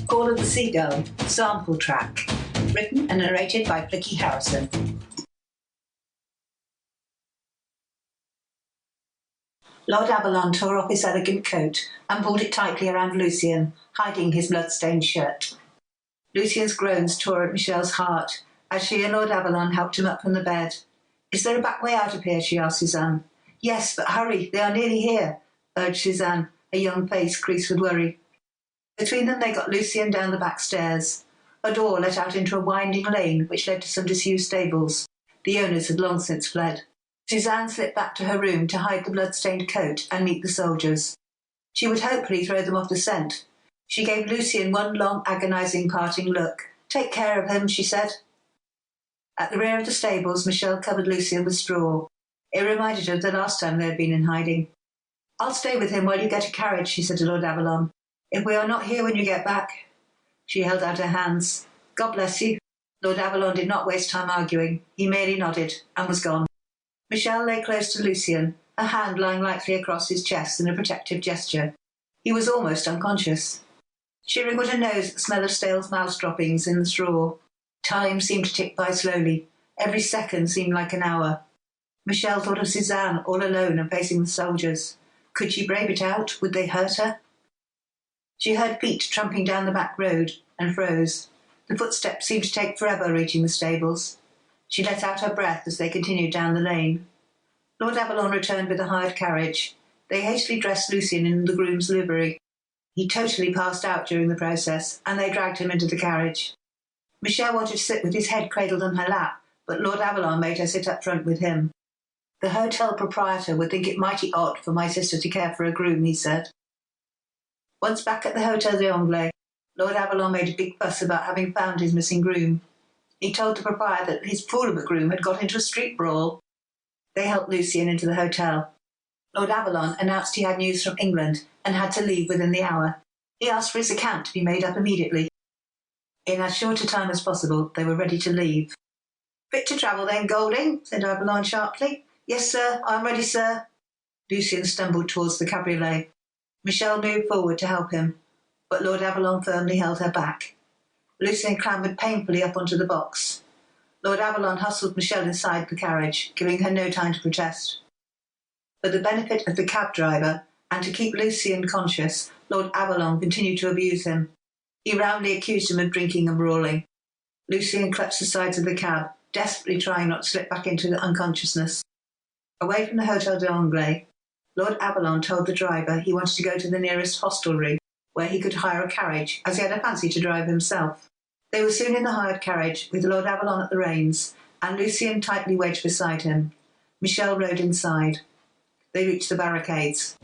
Call of the Seagull, sample track. Written and narrated by Flicky Harrison. Lord Avalon tore off his elegant coat and pulled it tightly around Lucien, hiding his blood-stained shirt. Lucien's groans tore at Michelle's heart as she and Lord Avalon helped him up from the bed. "Is there a back way out of here?" she asked Suzanne. "Yes, but hurry, they are nearly here," urged Suzanne, her young face creased with worry. Between them they got Lucien down the back stairs. A door let out into a winding lane which led to some disused stables. The owners had long since fled. Suzanne slipped back to her room to hide the blood-stained coat and meet the soldiers. She would hopefully throw them off the scent. She gave Lucien one long, agonising parting look. "Take care of him," she said. At the rear of the stables, Michelle covered Lucien with straw. It reminded her of the last time they had been in hiding. "I'll stay with him while you get a carriage," she said to Lord Avalon. "If we are not here when you get back—" She held out her hands. "God bless you." Lord Avalon did not waste time arguing. He merely nodded and was gone. Michelle lay close to Lucien, her hand lying lightly across his chest in a protective gesture. He was almost unconscious. She wrinkled her nose at the smell of stale mouse droppings in the straw. Time seemed to tick by slowly. Every second seemed like an hour. Michelle thought of Suzanne, all alone and facing the soldiers. Could she brave it out? Would they hurt her? She heard feet tramping down the back road and froze. The footsteps seemed to take forever reaching the stables. She let out her breath as they continued down the lane. Lord Avalon returned with a hired carriage. They hastily dressed Lucien in the groom's livery. He totally passed out during the process, and they dragged him into the carriage. Michelle wanted to sit with his head cradled on her lap, but Lord Avalon made her sit up front with him. "The hotel proprietor would think it mighty odd for my sister to care for a groom," he said. Once back at the Hotel d'Anglais, Lord Avalon made a big fuss about having found his missing groom. He told the proprietor that his fool of a groom had got into a street brawl. They helped Lucien into the hotel. Lord Avalon announced he had news from England and had to leave within the hour. He asked for his account to be made up immediately. In as short a time as possible, they were ready to leave. "Fit to travel then, Golding?" said Avalon sharply. "Yes, sir, I am ready, sir." Lucien stumbled towards the cabriolet. Michelle moved forward to help him, but Lord Avalon firmly held her back. Lucien clambered painfully up onto the box. Lord Avalon hustled Michelle inside the carriage, giving her no time to protest. For the benefit of the cab driver, and to keep Lucien conscious, Lord Avalon continued to abuse him. He roundly accused him of drinking and brawling. Lucien clutched the sides of the cab, desperately trying not to slip back into unconsciousness. Away from the Hotel d'Anglais, Lord Avalon told the driver he wanted to go to the nearest hostelry, where he could hire a carriage, as he had a fancy to drive himself. They were soon in the hired carriage, with Lord Avalon at the reins, and Lucien tightly wedged beside him. Michelle rode inside. They reached the barricades.